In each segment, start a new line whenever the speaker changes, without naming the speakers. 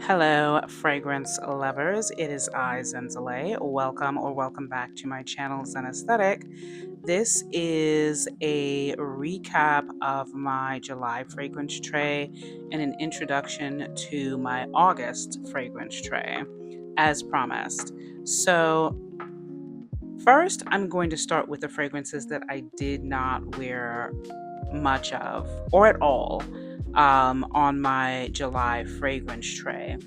Hello, fragrance lovers. It is I, Zenzale. Welcome back to my channel, Zen Aesthetic. This is a recap of my July fragrance tray and an introduction to my August fragrance tray, as promised. So, first, I'm going to start with the fragrances that I did not wear much of or at all on my July fragrance tray.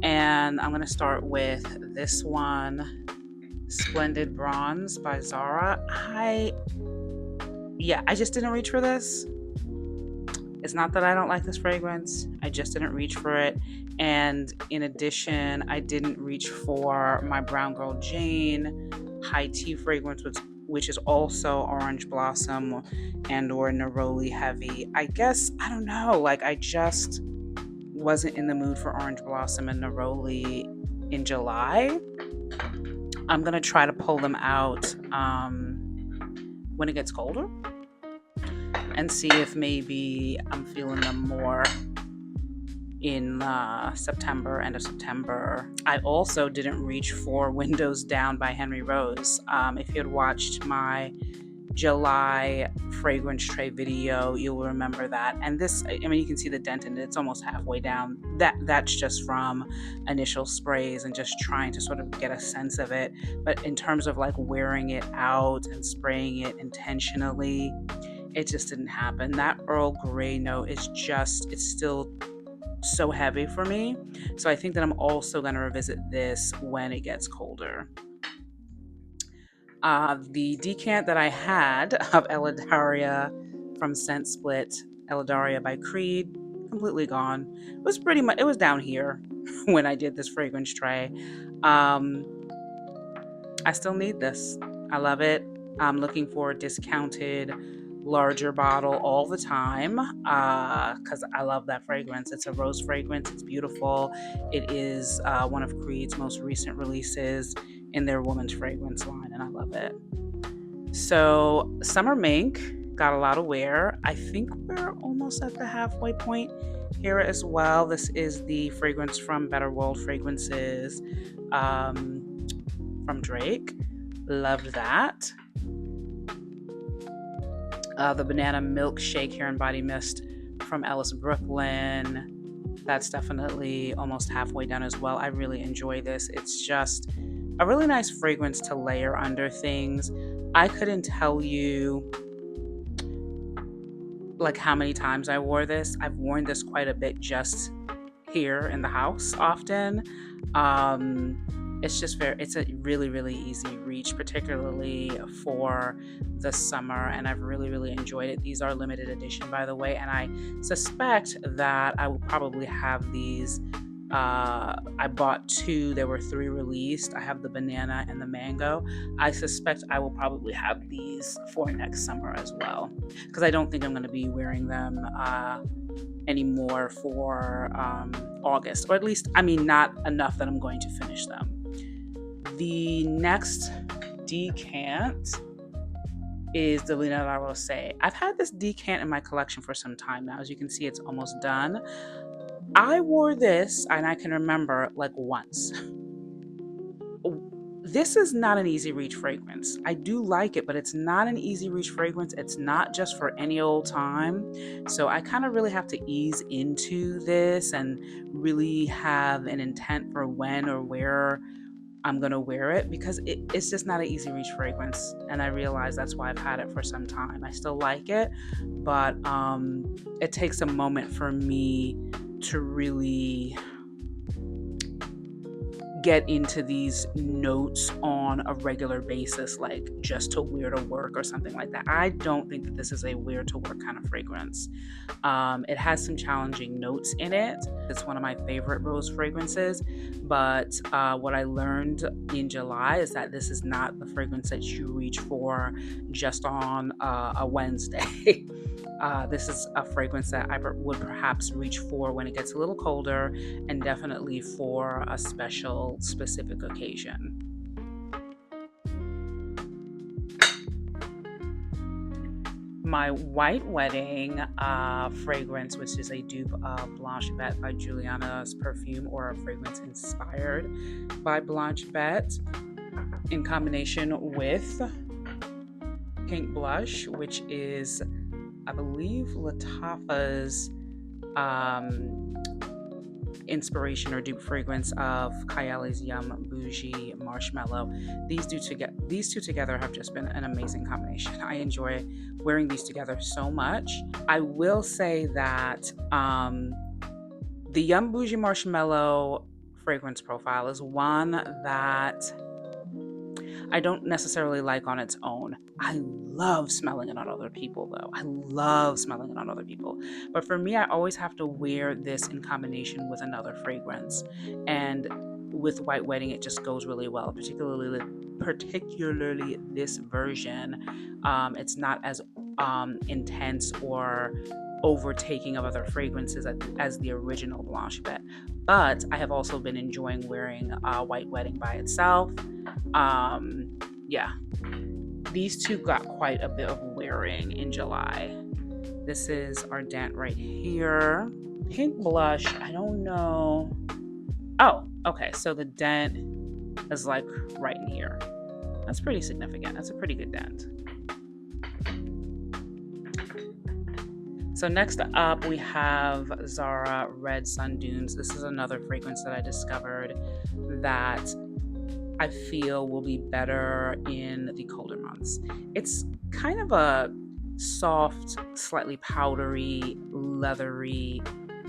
And I'm going to start with this one, Splendid Bronze by Zara. I just didn't reach for this. It's not that I don't like this fragrance, I just didn't reach for it. And in addition, I didn't reach for my Brown Girl Jane high tea fragrance, which is also orange blossom and or neroli heavy. I guess, I don't know, like I just wasn't in the mood for orange blossom and neroli in July. I'm gonna try to pull them out when it gets colder and see if maybe I'm feeling them more in September, end of September. I also didn't reach for Windows Down by Henry Rose. If you had watched my July fragrance tray video, you'll remember that. And this, I mean, you can see the dent in it. It's almost halfway down. That's just from initial sprays and just trying to sort of get a sense of it. But in terms of like wearing it out and spraying it intentionally, it just didn't happen. That Earl Grey note is just, it's still so heavy for me. So I think that I'm also going to revisit this when it gets colder. The decant that I had of Eladaria from Scent Split, Eladaria by Creed, completely gone. It was pretty much, it was down here when I did this fragrance tray. I still need this. I love it. I'm looking for a discounted larger bottle all the time because I love that fragrance. It's a rose fragrance. It's beautiful. It is one of Creed's most recent releases in their women's fragrance line, and I love it. So Summer Mink got a lot of wear. I think we're almost at the halfway point here as well. This is the fragrance from Better World Fragrances from Drake. Loved that. The Banana Milkshake Hair and Body Mist from Ellis Brooklyn. That's definitely almost halfway done as well. I really enjoy this. It's just a really nice fragrance to layer under things. I couldn't tell you like how many times I wore this. I've worn this quite a bit just here in the house often. It's a really easy reach, particularly for the summer, and I've really enjoyed it. These are limited edition, by the way, and I suspect that I will probably have these. I bought 2, there were 3 released. I have the banana and the mango. I suspect I will probably have these for next summer as well, because I don't think I'm going to be wearing them anymore for August, or at least, I mean, not enough that I'm going to finish them. The next decant is the Lina La Rose. I've had this decant in my collection for some time now. As you can see, it's almost done. I wore this, and I can remember, like once. This is not an easy reach fragrance. I do like it, but it's not an easy reach fragrance. It's not just for any old time. So I kind of really have to ease into this and really have an intent for when or where I'm going to wear it, because it's just not an easy reach fragrance. And I realize that's why I've had it for some time. I still like it, but it takes a moment for me to really get into these notes on a regular basis, like just to wear to work or something like that. I don't think that this is a wear to work kind of fragrance. It has some challenging notes in it. It's one of my favorite rose fragrances, but what I learned in July is that this is not the fragrance that you reach for just on a Wednesday. This is a fragrance that I would perhaps reach for when it gets a little colder, and definitely for a specific occasion. my White Wedding fragrance, which is a dupe of Blanche Bette by Julianna's Perfume, or a fragrance inspired by Blanche Bette, in combination with Pink Blush, which is, I believe, Lattafa's inspiration or dupe fragrance of Kayali's Yum Bougie Marshmallow. These two together have just been an amazing combination. I enjoy wearing these together so much. I will say that the Yum Bougie Marshmallow fragrance profile is one that I don't necessarily like on its own. I love smelling it on other people, though. I love smelling it on other people. But for me, I always have to wear this in combination with another fragrance. And with White Wedding, it just goes really well, particularly this version. It's not as intense or overtaking of other fragrances as the original Blanche Bette. But I have also been enjoying wearing White Wedding by itself. Yeah, these two got quite a bit of wearing in July. This is Ardent right here. Pink Blush, I don't know. Oh, okay, so the dent is like right in here. That's pretty significant. That's a pretty good dent. So next up, we have Zara Red Sun Dunes. This is another fragrance that I discovered that I feel will be better in the colder months. It's kind of a soft, slightly powdery, leathery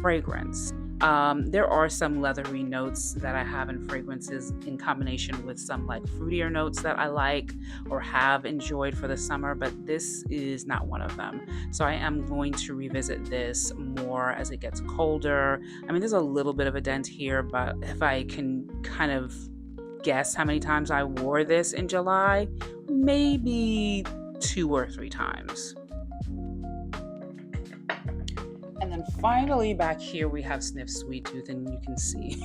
fragrance. There are some leathery notes that I have in fragrances in combination with some like fruitier notes that I like or have enjoyed for the summer, but this is not one of them. So I am going to revisit this more as it gets colder. I mean, there's a little bit of a dent here, but if I can kind of guess how many times I wore this in July, maybe 2 or 3 times. And then finally back here we have Snif Sweet Tooth, and you can see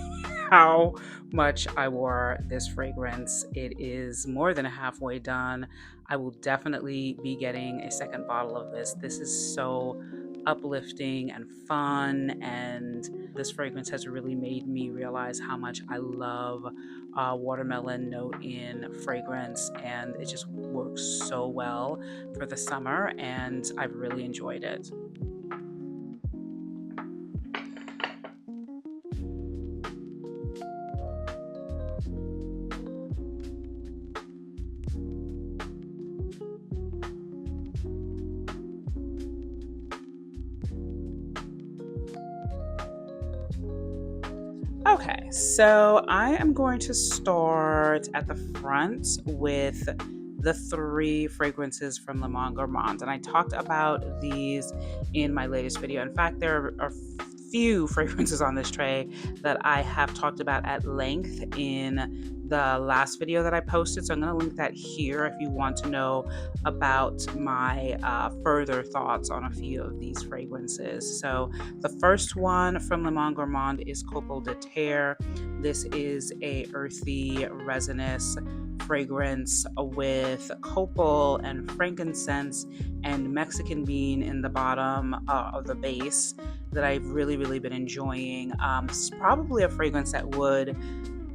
how much I wore this fragrance. It is more than halfway done. I will definitely be getting a second bottle of this. This is so uplifting and fun, and this fragrance has really made me realize how much I love watermelon note in fragrance, and it just works so well for the summer, and I've really enjoyed it. Okay, so I am going to start at the front with the 3 fragrances from Le Monde Gourmand, and I talked about these in my latest video. In fact, there are few fragrances on this tray that I have talked about at length in the last video that I posted, so I'm going to link that here if you want to know about my further thoughts on a few of these fragrances. So the first one from Le Monde Gourmand is Copal de Terre. This is a earthy, resinous fragrance with copal and frankincense and Mexican bean in the bottom of the base that I've really been enjoying. It's probably a fragrance that would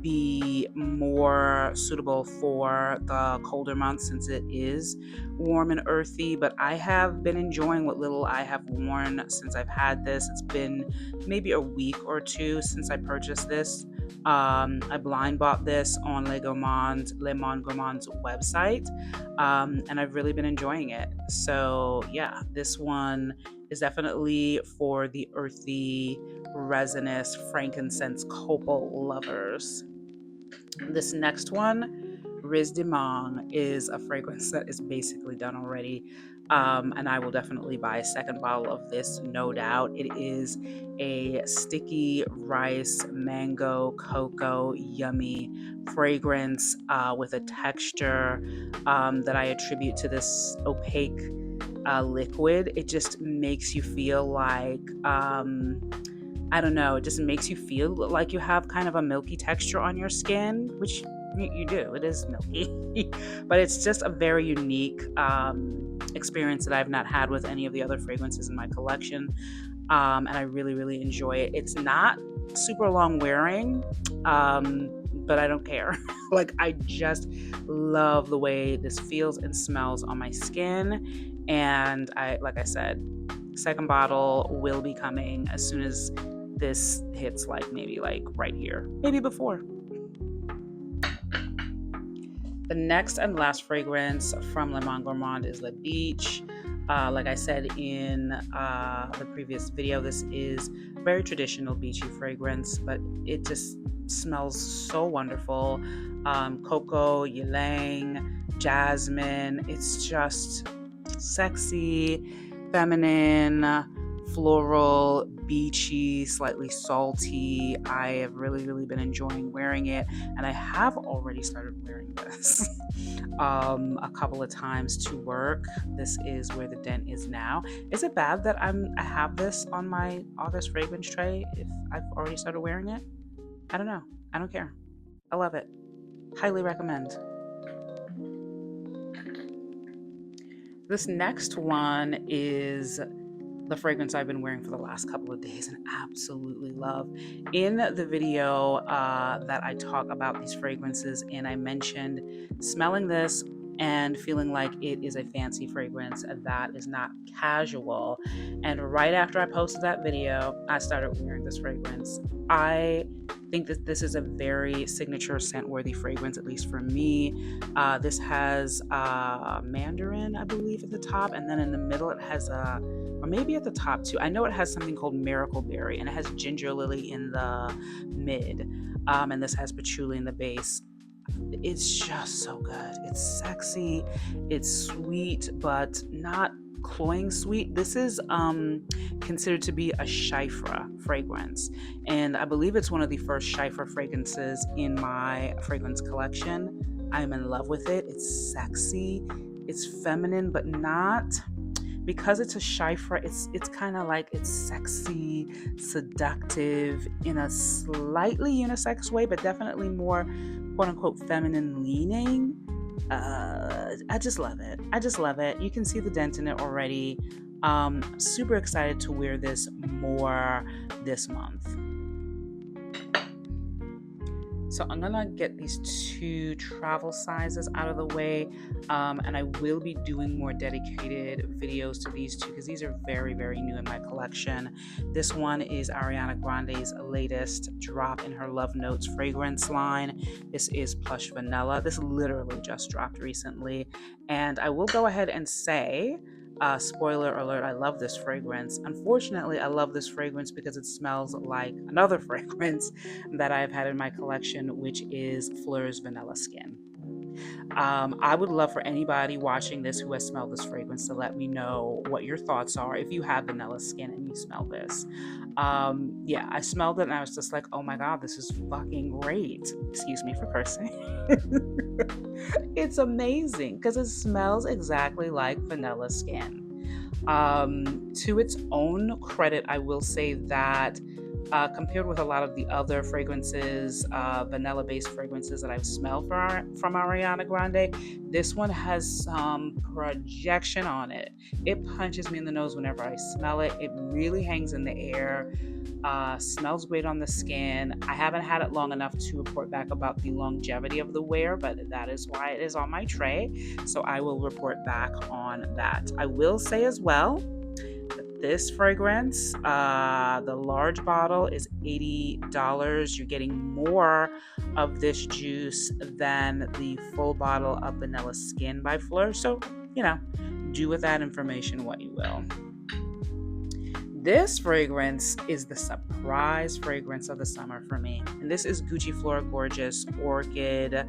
be more suitable for the colder months since it is warm and earthy, but I have been enjoying what little I have worn since I've had this. It's been maybe a week or 2 since I purchased this. I blind bought this on Le Monde Gourmand's website, and I've really been enjoying it. So yeah, this one is definitely for the earthy, resinous, frankincense, copal lovers. This next one, Riz de Mangue, is a fragrance that is basically done already, and I will definitely buy a second bottle of this, no doubt. It is a sticky rice, mango, cocoa, yummy fragrance with a texture that I attribute to this opaque liquid. It just makes you feel like I don't know, it just makes you feel like you have kind of a milky texture on your skin, which You do. It is milky. But it's just a very unique experience that I've not had with any of the other fragrances in my collection. And I really, really enjoy it. It's not super long wearing, but I don't care. Like, I just love the way this feels and smells on my skin. And like I said, second bottle will be coming as soon as this hits, like maybe like right here, maybe before. The next and last fragrance from Le Monde Gourmand is Le Beach. Like I said in the previous video, this is very traditional beachy fragrance, but it just smells so wonderful. Coco, ylang, jasmine. It's just sexy, feminine, floral, beachy, slightly salty. I have really, really been enjoying wearing it, and I have already started wearing this a couple of times to work. This is where the dent is now. Is it bad that I have this on my August fragrance tray if I've already started wearing it? I don't know. I don't care. I love it. Highly recommend. This next one is the fragrance I've been wearing for the last couple of days and absolutely love. In the video that I talk about these fragrances, and I mentioned smelling this and feeling like it is a fancy fragrance that is not casual. And right after I posted that video, I started wearing this fragrance. I think that this is a very signature scent-worthy fragrance, at least for me. This has mandarin, I believe, at the top, and then in the middle it has or maybe at the top too. I know it has something called miracle berry, and it has ginger lily in the mid, and this has patchouli in the base. It's just so good. It's sexy, it's sweet, but not cloying sweet. This is considered to be a Chypre fragrance, and I believe it's one of the first Chypre fragrances in my fragrance collection. I'm in love with it. It's sexy, it's feminine, but not, because it's a Chypre, it's kind of like, it's sexy, seductive in a slightly unisex way, but definitely more quote unquote feminine leaning. I just love it. I just love it. You can see the dent in it already. Super excited to wear this more this month. So I'm gonna get these two travel sizes out of the way, and I will be doing more dedicated videos to these two because these are very, very new in my collection. This one is Ariana Grande's latest drop in her Love Notes fragrance line. This is Plush Vanilla. This literally just dropped recently, and I will go ahead and say, spoiler alert, I love this fragrance. Unfortunately, I love this fragrance because it smells like another fragrance that I've had in my collection, which is Fleur's Vanilla Skin. I would love for anybody watching this who has smelled this fragrance to let me know what your thoughts are if you have vanilla skin and you smell this. Yeah, I smelled it and I was just like, oh my god, this is fucking great. Excuse me for cursing. It's amazing because it smells exactly like vanilla skin. To its own credit, I will say that compared with a lot of the other fragrances, vanilla-based fragrances that I've smelled from Ariana Grande, this one has some projection on it. It punches me in the nose whenever I smell it. It really hangs in the air. Smells great on the skin. I haven't had it long enough to report back about the longevity of the wear, but that is why it is on my tray. So I will report back on that. I will say as well, this fragrance, the large bottle is $80. You're getting more of this juice than the full bottle of Vanilla Skin by Fleur. So, you know, do with that information what you will. This fragrance is the surprise fragrance of the summer for me. And this is Gucci Flora Gorgeous Orchid.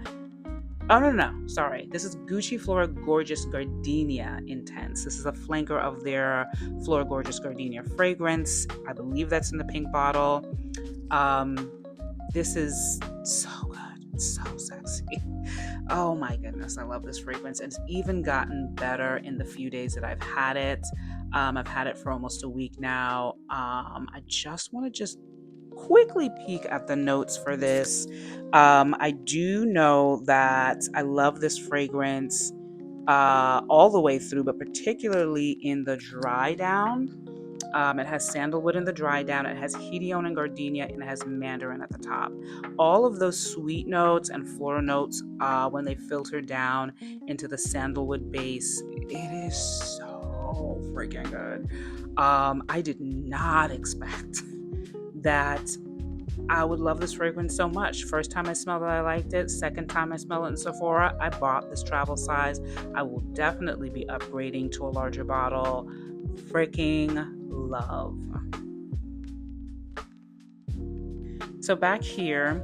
Oh, no, sorry. This is Gucci Flora Gorgeous Gardenia Intense. This is a flanker of their Flora Gorgeous Gardenia fragrance. I believe that's in the pink bottle. This is so good. It's so sexy. Oh my goodness, I love this fragrance. It's even gotten better in the few days that I've had it. I've had it for almost a week now. I just want to quickly peek at the notes for this. I do know that I love this fragrance all the way through, but particularly in the dry down. It has sandalwood in the dry down, it has hedione and gardenia, and it has mandarin at the top. All of those sweet notes and floral notes, when they filter down into the sandalwood base, it is so freaking good. I did not expect that I would love this fragrance so much. First time I smelled it, I liked it. Second time I smelled it in Sephora, I bought this travel size. I will definitely be upgrading to a larger bottle. Freaking love. So back here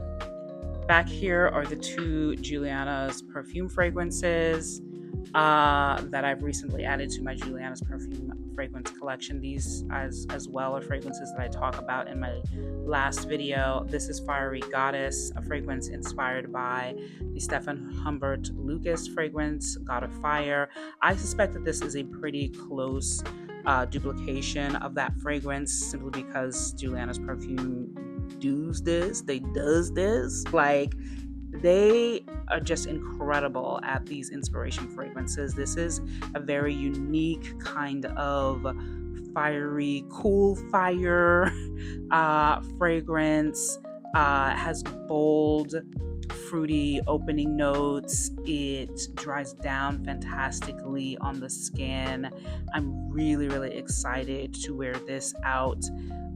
are the two Julianna's perfume fragrances that I've recently added to my Julianna's perfume fragrance collection. These as well are fragrances that I talk about in my last video. This is Fiery Goddess, a fragrance inspired by the Stefan Humbert Lucas fragrance, God of Fire. I suspect that this is a pretty close duplication of that fragrance, simply because Julianna's perfume does this. Like, they are just incredible at these inspiration fragrances. This is a very unique kind of fiery, cool fire fragrance. Has bold, fruity opening notes. It dries down fantastically on the skin. I'm really, really excited to wear this out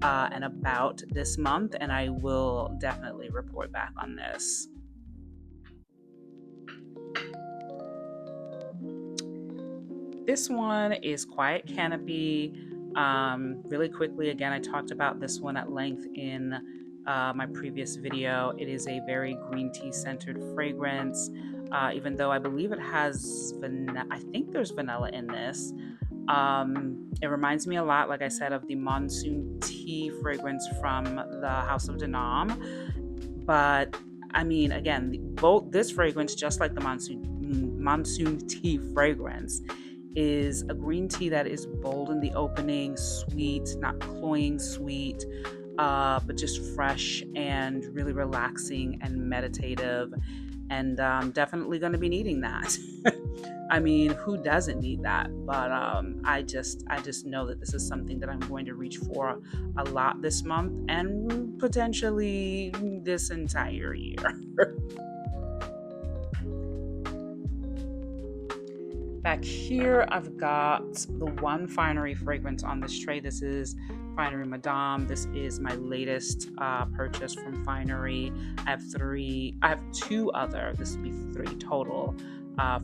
and about this month, and I will definitely report back on this. This one is Quiet Canopy. Really quickly, again, I talked about this one at length in my previous video. It is a very green tea centered fragrance, even though I believe it has I think there's vanilla in this. It reminds me a lot, like I said, of the Monsoon Tea fragrance from the House of Denam. But I mean, again, both this fragrance, just like the Monsoon Tea fragrance, is a green tea that is bold in the opening, sweet, not cloying sweet, but just fresh and really relaxing and meditative. And definitely going to be needing that. I mean, who doesn't need that? But I just know that this is something that I'm going to reach for a lot this month and potentially this entire year. Back here, I've got the one Finery fragrance on this tray. This is Finery Madame. This is my latest purchase from Finery. I have two other, this would be three total,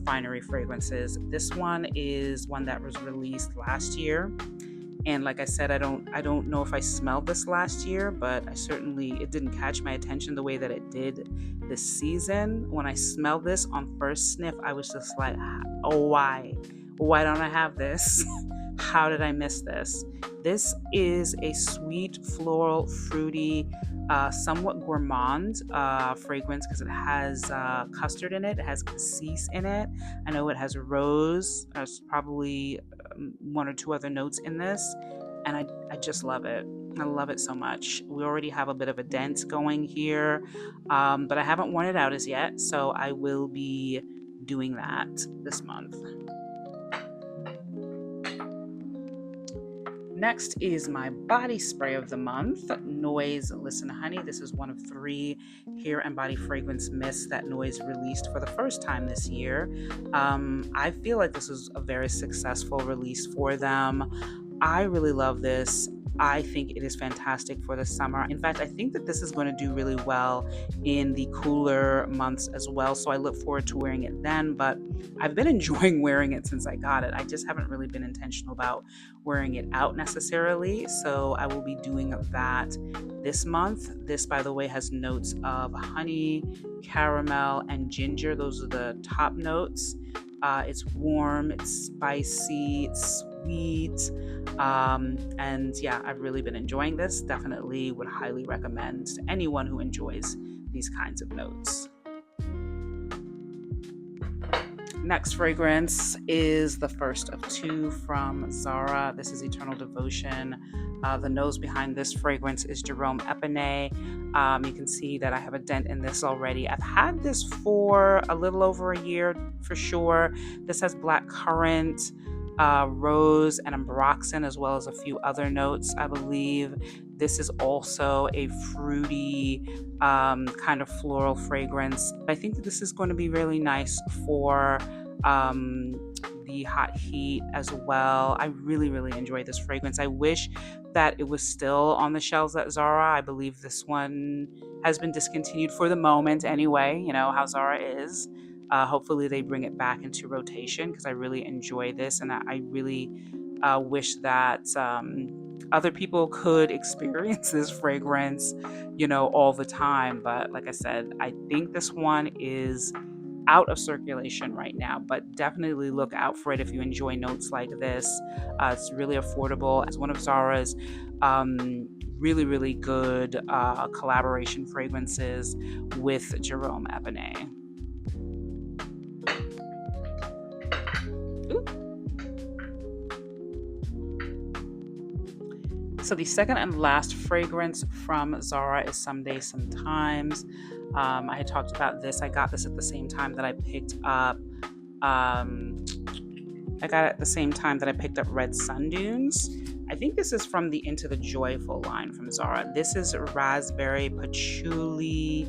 Finery fragrances. This one is one that was released last year. And like I said, I don't know if I smelled this last year, but it didn't catch my attention the way that it did this season. When I smelled this on first sniff, I was just like, oh, why don't I have this? How did I miss this? This is a sweet, floral, fruity, somewhat gourmand fragrance, because it has custard in it. It has cassis in it. I know it has rose. There's probably one or two other notes in this, and I just love it. I love it so much. We already have a bit of a dent going here, but I haven't worn it out as yet, so I will be doing that this month. Next is my body spray of the month, Noyze Listen Honey. This is one of 3 hair and body fragrance mists that Noyze released for the first time this year. I feel like this was a very successful release for them. I really love this. I think it is fantastic for the summer. In fact, I think that this is going to do really well in the cooler months as well. So I look forward to wearing it then, but I've been enjoying wearing it since I got it. I just haven't really been intentional about wearing it out necessarily. So I will be doing that this month. This, by the way, has notes of honey, caramel, and ginger. Those are the top notes. It's warm, it's spicy, it's sweet, and yeah, I've really been enjoying this. Definitely would highly recommend to anyone who enjoys these kinds of notes. Next fragrance is the first of two from Zara. This is Eternal Devotion. The nose behind this fragrance is Jerome Epinay. You can see that I have a dent in this already. I've had this for a little over a year for sure. This has black currant, rose, and ambroxan, as well as a few other notes, I believe. This is also a fruity kind of floral fragrance. I think that this is going to be really nice for the hot heat as well. I really, really enjoy this fragrance. I wish that it was still on the shelves at Zara. I believe this one has been discontinued for the moment anyway. You know how Zara is. Hopefully they bring it back into rotation because I really enjoy this, and I really wish that other people could experience this fragrance, you know, all the time. But like I said, I think this one is out of circulation right now, but definitely look out for it if you enjoy notes like this. It's really affordable. It's one of Zara's really, really good collaboration fragrances with Jerome Epinay. So the second and last fragrance from Zara is Someday Sometimes. I had talked about this. I got this at the same time that I picked up. Red Sun Dunes. I think this is from the Into the Joyful line from Zara. This is raspberry, patchouli,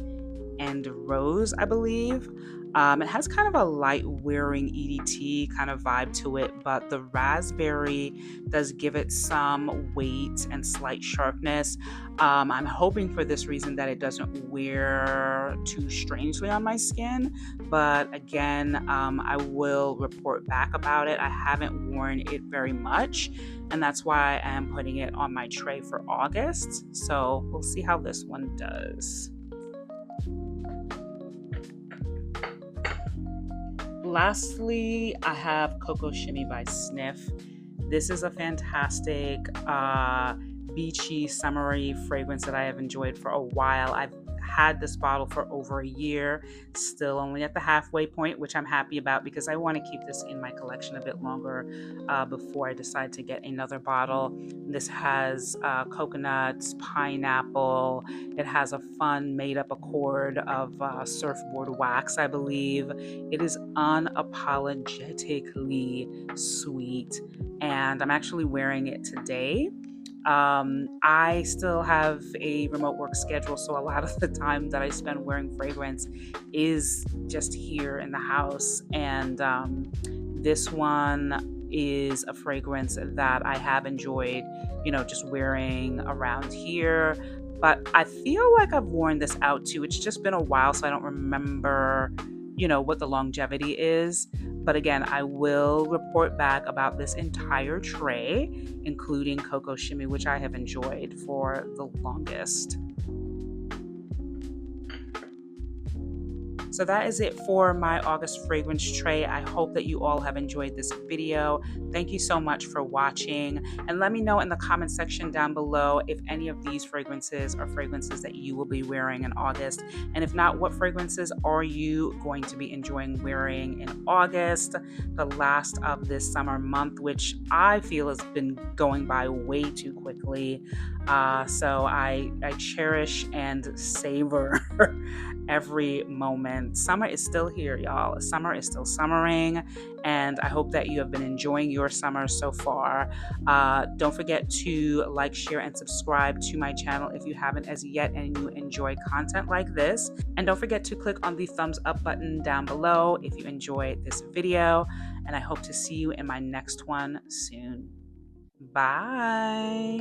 and rose, I believe. It has kind of a light wearing EDT kind of vibe to it, but the raspberry does give it some weight and slight sharpness. I'm hoping for this reason that it doesn't wear too strangely on my skin, but again, I will report back about it. I haven't worn it very much, and that's why I am putting it on my tray for August. So we'll see how this one does. Lastly, I have Coco Shimmy by Snif. This is a fantastic beachy, summery fragrance that I have enjoyed for a while. I've had this bottle for over a year, still only at the halfway point, which I'm happy about because I want to keep this in my collection a bit longer before I decide to get another bottle. This has coconuts, pineapple. It has a fun made-up accord of surfboard wax, I believe. It is unapologetically sweet, and I'm actually wearing it today. I still have a remote work schedule, so a lot of the time that I spend wearing fragrance is just here in the house. And this one is a fragrance that I have enjoyed, you know, just wearing around here. But I feel like I've worn this out too. It's just been a while, so I don't remember, you know, what the longevity is. But again, I will report back about this entire tray, including Coco Shimmy, which I have enjoyed for the longest. So that is it for my August fragrance tray. I hope that you all have enjoyed this video. Thank you so much for watching. And let me know in the comment section down below if any of these fragrances are fragrances that you will be wearing in August. And if not, what fragrances are you going to be enjoying wearing in August, the last of this summer month, which I feel has been going by way too quickly. So I cherish and savor every moment. Summer is still here, y'all. Summer is still summering, and I hope that you have been enjoying your summer so far. Don't forget to like, share, and subscribe to my channel if you haven't as yet and you enjoy content like this. And don't forget to click on the thumbs up button down below if you enjoyed this video, and I hope to see you in my next one soon. Bye.